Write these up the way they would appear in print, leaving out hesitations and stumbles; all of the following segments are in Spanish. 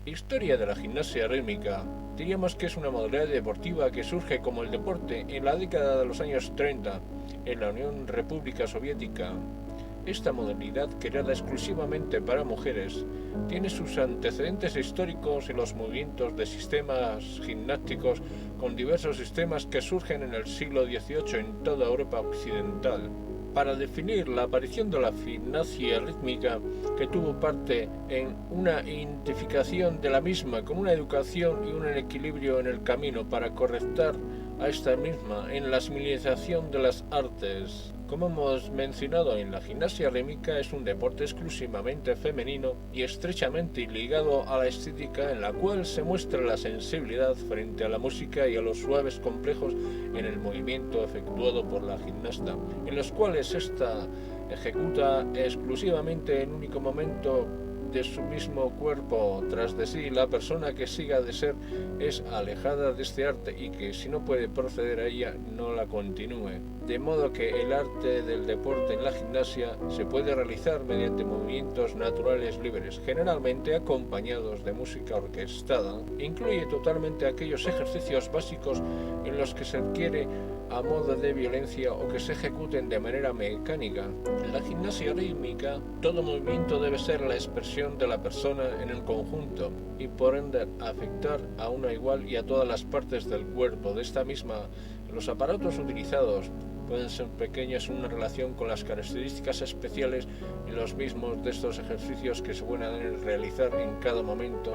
Historia de la gimnasia rítmica. Diríamos que es una modalidad deportiva que surge como el deporte en la década de los años 30 en la Unión República Soviética. Esta modalidad, creada exclusivamente para mujeres, tiene sus antecedentes históricos en los movimientos de sistemas gimnásticos con diversos sistemas que surgen en el siglo XVIII en toda Europa occidental. Para definir la aparición de la gimnasia rítmica, que tuvo parte en una identificación de la misma con una educación y un equilibrio en el camino para correctar a esta misma en la asimilización de las artes. Como hemos mencionado, en la gimnasia rítmica es un deporte exclusivamente femenino y estrechamente ligado a la estética, en la cual se muestra la sensibilidad frente a la música y a los suaves complejos en el movimiento efectuado por la gimnasta, en los cuales ésta ejecuta exclusivamente en único momento de su mismo cuerpo tras de sí. La persona que siga de ser es alejada de este arte y que, si no puede proceder a ella, no la continúe. De modo que el arte del deporte en la gimnasia se puede realizar mediante movimientos naturales libres, generalmente acompañados de música orquestada. Incluye totalmente aquellos ejercicios básicos en los que se requiere a modo de violencia o que se ejecuten de manera mecánica. En la gimnasia rítmica, todo movimiento debe ser la expresión de la persona en el conjunto y por ende afectar a una igual y a todas las partes del cuerpo. De esta misma, los aparatos utilizados pueden ser pequeños en una relación con las características especiales y los mismos de estos ejercicios que se pueden realizar en cada momento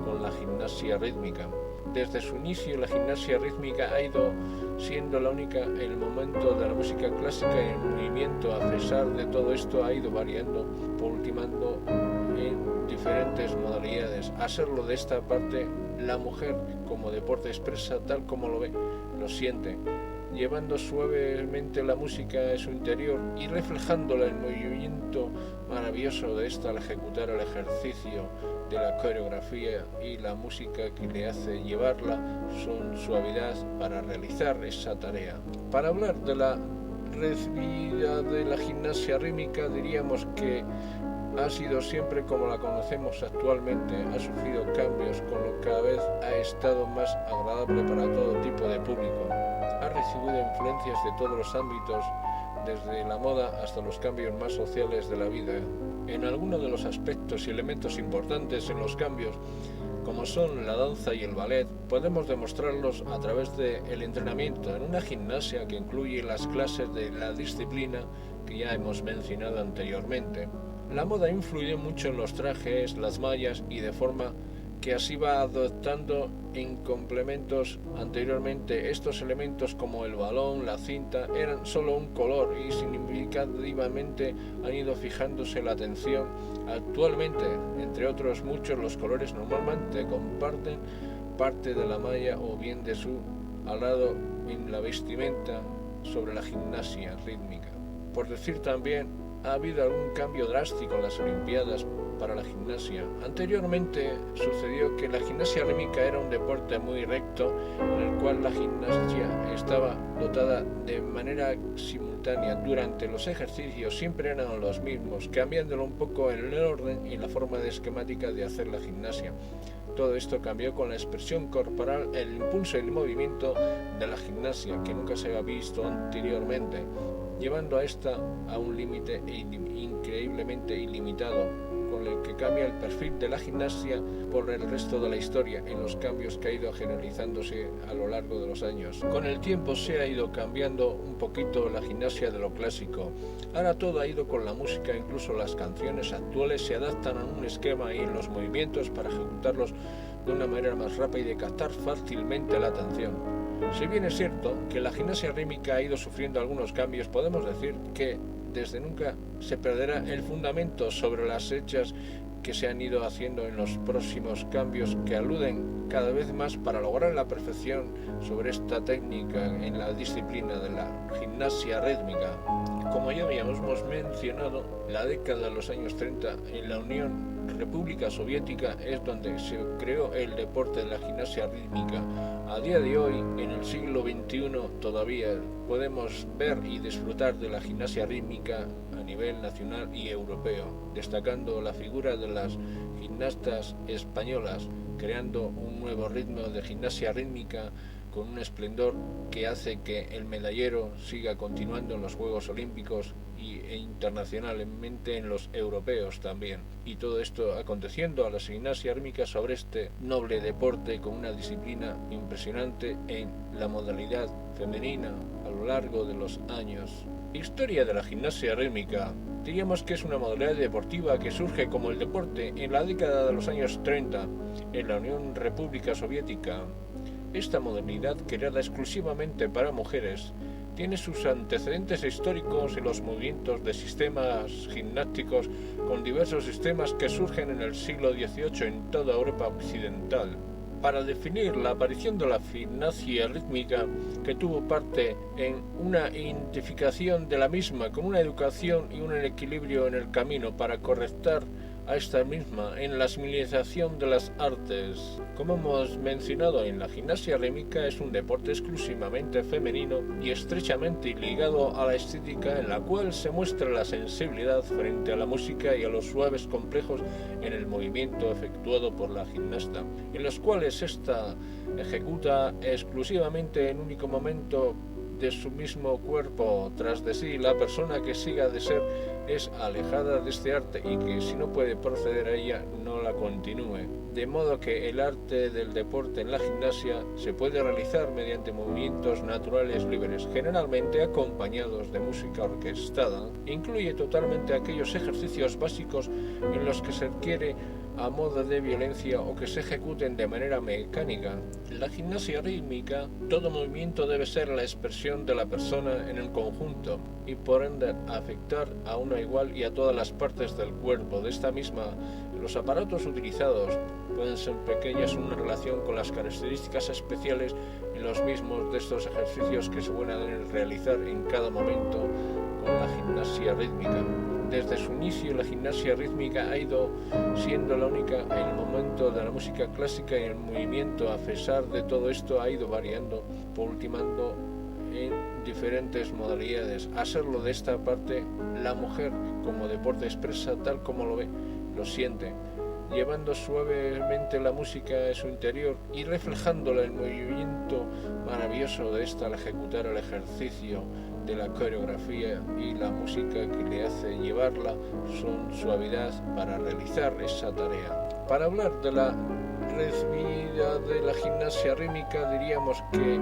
con la gimnasia rítmica. Desde su inicio, la gimnasia rítmica ha ido siendo la única en el momento de la música clásica, y el movimiento, a pesar de todo esto, ha ido variando, por ultimando en diferentes modalidades. A serlo de esta parte, la mujer como deporte expresa tal como lo ve, lo siente, llevando suavemente la música en su interior y reflejándola en el movimiento maravilloso de esta al ejecutar el ejercicio de la coreografía y la música que le hace llevarla con suavidad para realizar esa tarea. Para hablar de la recibida de la gimnasia rítmica, diríamos que ha sido siempre como la conocemos actualmente, ha sufrido cambios, con lo que cada vez ha estado más agradable para todo tipo de público. Ha recibido influencias de todos los ámbitos, desde la moda hasta los cambios más sociales de la vida. En algunos de los aspectos y elementos importantes en los cambios, como son la danza y el ballet, podemos demostrarlos a través del entrenamiento en una gimnasia que incluye las clases de la disciplina que ya hemos mencionado anteriormente. La moda influye mucho en los trajes, las mallas, y de forma que así va adoptando en complementos. Anteriormente, estos elementos como el balón, la cinta, eran solo un color y significativamente han ido fijándose la atención. Actualmente, entre otros muchos, los colores normalmente comparten parte de la malla o bien de su alado en la vestimenta sobre la gimnasia rítmica. Por decir también, ha habido algún cambio drástico en las Olimpiadas para la gimnasia. Anteriormente sucedió que la gimnasia rítmica era un deporte muy recto, en el cual la gimnasia estaba dotada de manera simultánea. Durante los ejercicios siempre eran los mismos, cambiándolo un poco en el orden y la forma de esquemática de hacer la gimnasia. Todo esto cambió con la expresión corporal, el impulso y el movimiento de la gimnasia, que nunca se había visto anteriormente, llevando a esta a un límite increíblemente ilimitado, con el que cambia el perfil de la gimnasia por el resto de la historia en los cambios que ha ido generalizándose a lo largo de los años. Con el tiempo se ha ido cambiando un poquito la gimnasia de lo clásico. Ahora todo ha ido con la música, incluso las canciones actuales se adaptan a un esquema y en los movimientos para ejecutarlos de una manera más rápida y captar fácilmente la atención. Si bien es cierto que la gimnasia rítmica ha ido sufriendo algunos cambios, podemos decir que desde nunca se perderá el fundamento sobre las hechas que se han ido haciendo en los próximos cambios, que aluden cada vez más para lograr la perfección sobre esta técnica en la disciplina de la gimnasia rítmica. Como ya habíamos mencionado, la década de los años 30 en la Unión República Soviética es donde se creó el deporte de la gimnasia rítmica. A día de hoy, en el siglo XXI, todavía podemos ver y disfrutar de la gimnasia rítmica a nivel nacional y europeo, destacando la figura de las gimnastas españolas, creando un nuevo ritmo de gimnasia rítmica con un esplendor que hace que el medallero siga continuando en los Juegos Olímpicos e internacionalmente en los europeos también. Y todo esto aconteciendo a la gimnasia rítmica sobre este noble deporte con una disciplina impresionante en la modalidad femenina a lo largo de los años. Historia de la gimnasia rítmica. Diríamos que es una modalidad deportiva que surge como el deporte en la década de los años 30 en la Unión República Soviética. Esta modalidad, creada exclusivamente para mujeres, tiene sus antecedentes históricos en los movimientos de sistemas gimnásticos con diversos sistemas que surgen en el siglo XVIII en toda Europa occidental. Para definir la aparición de la gimnasia rítmica, que tuvo parte en una identificación de la misma con una educación y un equilibrio en el camino para correctar a esta misma en la civilización de las artes. Como hemos mencionado, en la gimnasia rítmica es un deporte exclusivamente femenino y estrechamente ligado a la estética, en la cual se muestra la sensibilidad frente a la música y a los suaves complejos en el movimiento efectuado por la gimnasta, en los cuales ésta ejecuta exclusivamente en único momento de su mismo cuerpo tras de sí. La persona que siga de ser es alejada de este arte y que si no puede proceder a ella no la continúe. De modo que el arte del deporte en la gimnasia se puede realizar mediante movimientos naturales libres, generalmente acompañados de música orquestada. Incluye totalmente aquellos ejercicios básicos en los que se adquiere a modo de violencia o que se ejecuten de manera mecánica. En la gimnasia rítmica, todo movimiento debe ser la expresión de la persona en el conjunto y por ende afectar a una igual y a todas las partes del cuerpo. De esta misma, los aparatos utilizados pueden ser pequeños en una relación con las características especiales en los mismos de estos ejercicios que se pueden realizar en cada momento con la gimnasia rítmica. Desde su inicio, la gimnasia rítmica ha ido siendo la única en el momento de la música clásica y el movimiento, a pesar de todo esto, ha ido variando, ultimando en diferentes modalidades. A serlo de esta parte, la mujer como deporte expresa tal como lo ve, lo siente, llevando suavemente la música en su interior y reflejándola el movimiento maravilloso de esta al ejecutar el ejercicio de la coreografía, y la música que le hace llevarla son suavidad para realizar esa tarea. Para hablar de la recibida de la gimnasia rítmica, diríamos que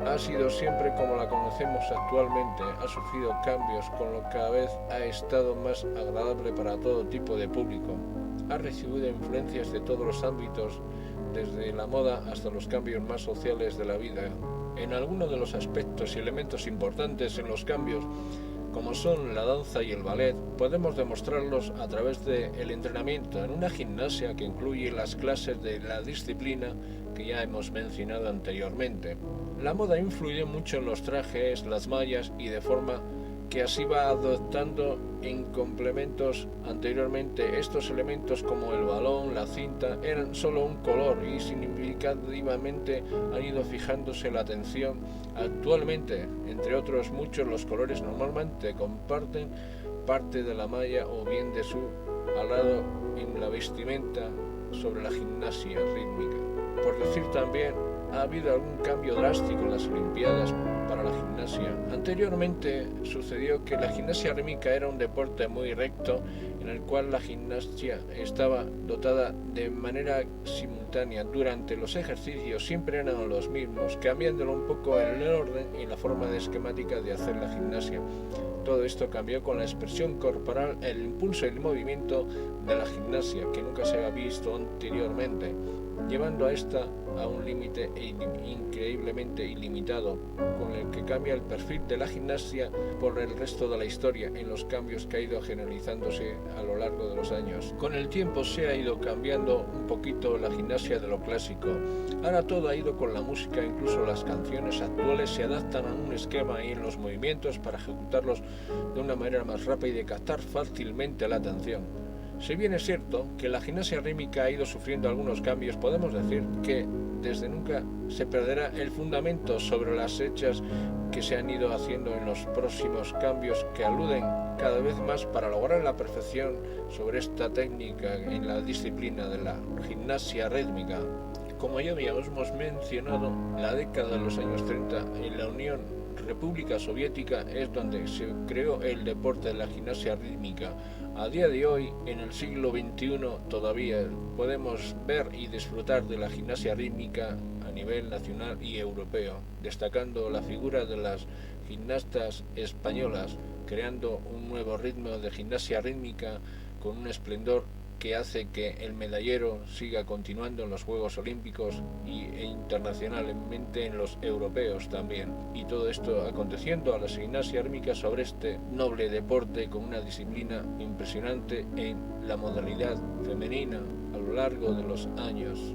ha sido siempre como la conocemos actualmente, ha sufrido cambios, con lo que cada vez ha estado más agradable para todo tipo de público. Ha recibido influencias de todos los ámbitos, desde la moda hasta los cambios más sociales de la vida. En algunos de los aspectos y elementos importantes en los cambios, como son la danza y el ballet, podemos demostrarlos a través del entrenamiento en una gimnasia que incluye las clases de la disciplina que ya hemos mencionado anteriormente. La moda influye mucho en los trajes, las mallas, y de forma que así va adoptando en complementos. Anteriormente estos elementos como el balón, la cinta, eran solo un color y significativamente han ido fijándose la atención. Actualmente, entre otros muchos, los colores normalmente comparten parte de la malla o bien de su alado en la vestimenta sobre la gimnasia rítmica. Por decir también, ha habido algún cambio drástico en las Olimpiadas para la gimnasia. Anteriormente sucedió que la gimnasia rítmica era un deporte muy recto en el cual la gimnasia estaba dotada de manera simultánea. Durante los ejercicios siempre eran los mismos, cambiándolo un poco en el orden y la forma de esquemática de hacer la gimnasia. Todo esto cambió con la expresión corporal, el impulso y el movimiento de la gimnasia, que nunca se había visto anteriormente, llevando a esta a un límite increíblemente ilimitado, con el que cambia el perfil de la gimnasia por el resto de la historia en los cambios que ha ido generalizándose a lo largo de los años. Con el tiempo se ha ido cambiando un poquito la gimnasia de lo clásico. Ahora todo ha ido con la música, incluso las canciones actuales se adaptan a un esquema y en los movimientos para ejecutarlos de una manera más rápida y de captar fácilmente la atención. Si bien es cierto que la gimnasia rítmica ha ido sufriendo algunos cambios, podemos decir que desde nunca se perderá el fundamento sobre las hechas que se han ido haciendo en los próximos cambios que aluden cada vez más para lograr la perfección sobre esta técnica en la disciplina de la gimnasia rítmica. Como ya habíamos mencionado, la década de los años 30 en la Unión República Soviética es donde se creó el deporte de la gimnasia rítmica. A día de hoy, en el siglo XXI, todavía podemos ver y disfrutar de la gimnasia rítmica a nivel nacional y europeo, destacando la figura de las gimnastas españolas, creando un nuevo ritmo de gimnasia rítmica con un esplendor que hace que el medallero siga continuando en los Juegos Olímpicos e internacionalmente en los europeos también. Y todo esto aconteciendo a la gimnasia rítmica sobre este noble deporte con una disciplina impresionante en la modalidad femenina a lo largo de los años.